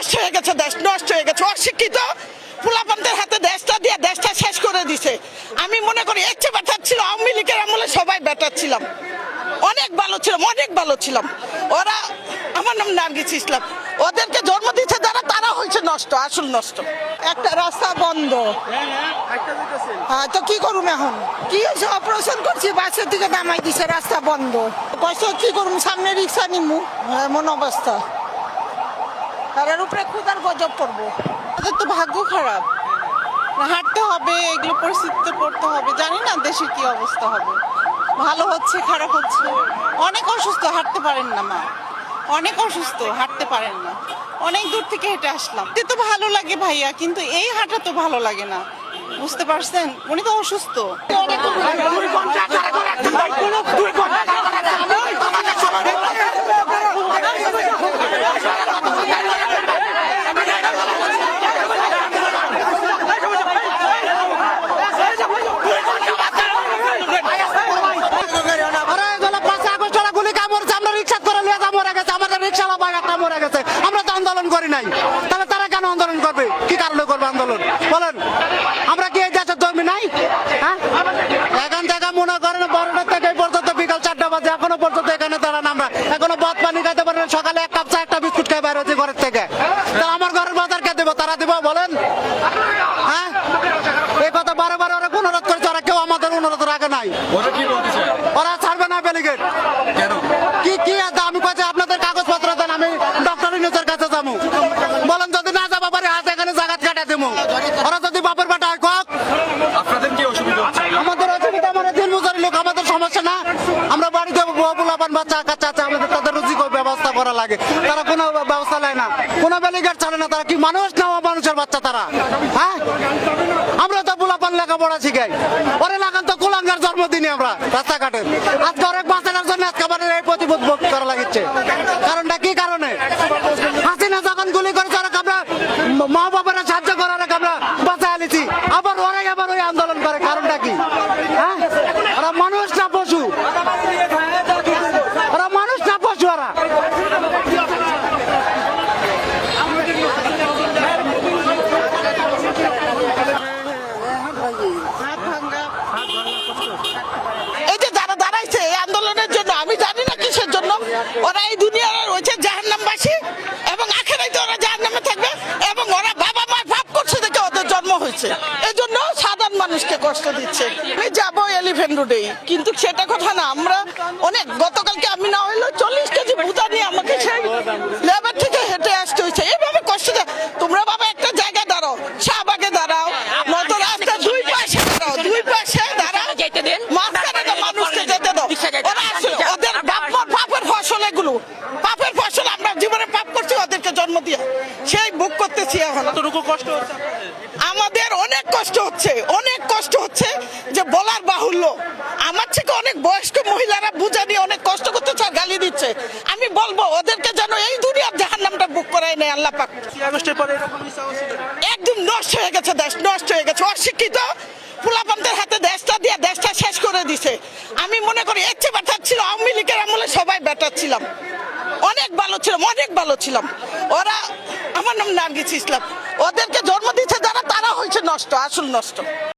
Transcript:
নষ্ট হয়ে গেছে, দেশ নষ্ট হয়ে গেছে। অশিক্ষিত পোলাপানদের হাতে দেশটা দিয়ে দেশটা শেষ করে দিছে। আমি মনে করি এর চেয়ে বেটার ছিল আওয়ামী লীগের আমলে, সবাই বেটার ছিলাম, অনেক ভালো ছিলাম, অনেক ভালো ছিলাম। ওরা, আমার নাম নার্গিস ইসলাম, ওদেরকে জন্ম দিচ্ছে যারা, তারা হয়েছে নষ্ট, আসল নষ্ট। একটা রাস্তা বন্ধ, হ্যাঁ তো কি করুম এখন? কি হয়েছে? অপারেশন করছি, বাসের দিকে নামাই দিছে, রাস্তা বন্ধ। কষ্ট কি করুম, সামনে রিক্সা নিমু, এমন অবস্থা। আর এর উপরে ক্ষুধার গজব পড়বো। ওদের তো ভাগ্য খারাপ, হাঁটতে হবে, এগুলো পরিস্থিতিতে পড়তে হবে। জানি না দেশের কি অবস্থা হবে, ভালো হচ্ছে খারাপ হচ্ছে। অনেক অসুস্থ, হাঁটতে পারেন না মা, অনেক অসুস্থ, হাঁটতে পারেন না। অনেক দূর থেকে হেঁটে আসলাম। এতে তো ভালো লাগে ভাইয়া, কিন্তু এই হাঁটা তো ভালো লাগে না, বুঝতে পারছেন? উনি তো অসুস্থ। আমরা তো আন্দোলন করি নাই, তাহলে তারা কেন আন্দোলন করবে? কি কারণে করবে আন্দোলন বলেন? আমরা কি এই দেশের জমি নাই? হ্যাঁ, এখান থেকে মনে করেন বড়টার থেকে পর্যন্ত বিকাল 4টা বাজে, এখনো পর্যন্ত এখানে দাঁড়ান। আমরা এখনো ভাত পানি খাইতে পারি না, সকালে এক কাপ চা একটা বিস্কুট খাই বাইরে হচ্ছে ঘরের থেকে। তা আমার ঘরের বাজার কে দেবো? তারা দেবো বলেন? হ্যাঁ, এই কথা বারে বারে ওরা অনুরোধ করেছে, ওরা কেউ আমাদের অনুরোধ রাখে নাই। ওরা ছাড়বে না বেলিগেট। কি কি আমি কাছে আপনাদের কাগজপত্র দেন, আমি ডক্টর ইউনূসের কাছে যাবো। বলেন যদি না যাবো পারে হাত এখানে জায়গা কাটা দেবো। ওরা যদি বাপের বাটা হয় কক, আপনাদের কি অসুবিধা হচ্ছে? আমাদের অসুবিধা, আমাদের দিন মজুরি লোক, আমাদের সমস্যা না। আমরা বাড়িতে পোলাপান বাচ্চা কাচ্চা আছে, আমাদের তাদের রুজি ব্যবস্থা করা লাগে, তারা কোনো ব্যবস্থা নেয় না, কোনো বেলিগেট ছাড়ে না। তারা কি মানুষ না মানুষের বাচ্চা তারা? হ্যাঁ, আমরা তো পোলাপান লেখাপড়া শিখাই, ওরে লাগান তো কুলাঙ্গার জন্মদিনে আমরা রাস্তাঘাটে। আজকে অনেক বাচ্চাটার জন্য আজকে আমাদের এই প্রতিবোধ করা লাগছে। কারণটা কি কারণে? হাসিনা যখন গুলি করেছে, ওরা আমরা মা বাবারা সাহায্য করার আমরা বাঁচা আলিছি, আবার ওরাই আবার ওই আন্দোলন করে। কারণটা কি? হ্যাঁ, ওরা মানুষ না পশু? ওরা মানুষ না পশু? ওরা এই যে যারা দাঁড়াইছে এই আন্দোলনের জন্য, আমি জানি না কিসের জন্য, ওরা এই দুনিয়ার রয়েছে জাহান্নামবাসী এবং আখেরাতে ওরা জাহান্নামে থাকবে, এবং ওরা বাবা মা পাপ করছে দেখে ওদের জন্ম হয়েছে, এই জন্য সাধারণ মানুষকে কষ্ট দিচ্ছে। আমি যাবো এলিফ্যান্ট রোডে, কিন্তু সেটা কথা না। আমরা অনেক, গতকালকে আমি না হইলেও 40 কেজি বুঝা নিয়ে আমাকে সেই লেবার থেকে হেঁটে আসতে হয়েছে। এইভাবে কষ্ট দেয়। তোমরা বাবা একটা জায়গায় দাঁড়াও, শাহবাগে দাঁড়াও, নয়তো রাস্তার দুই পাশে দাঁড়াও, দুই পাশে দাঁড়াও, মাঝখানে তো মানুষকে যেতে দাও। ওরা আসলে ওদের পাপের ফসল, এগুলো পাপের ফসল। আমরা জীবনে পাপ করছি ওদেরকে জন্ম দিয়ে, সেই ভোগ করতেছি এখন। কতটুকু কষ্ট হচ্ছে আমাদের? অনেক কষ্ট হচ্ছে, অনেক কষ্ট হচ্ছে, যে বলার বাহুল্য। আমার থেকে অনেক বয়স্ক মহিলারা বুঝা নিয়ে অনেক কষ্ট করতেছে আর গালি দিচ্ছে। আমি বলবো ওদেরকে যেন এই দুনিয়ার জাহান্নামটা বুক করাই নেই আল্লাহ পাক। একদম নষ্ট হয়ে গেছে, দেশ নষ্ট হয়ে গেছে। অশিক্ষিত পোলাপানদের হাতে দেশটা দিয়ে দেশটা শেষ করে দিছে। আমি মনে করি এর চেয়ে বেটার ছিল আওয়ামী লীগের আমলে, সবাই বেটার ছিলাম, অনেক ভালো ছিলাম, অনেক ভালো ছিলাম। ওরা, আমার নাম নার্গিস ইসলাম, ওদেরকে জন্ম দিচ্ছে যারা, তারা হয়েছে নষ্ট, আসল নষ্ট।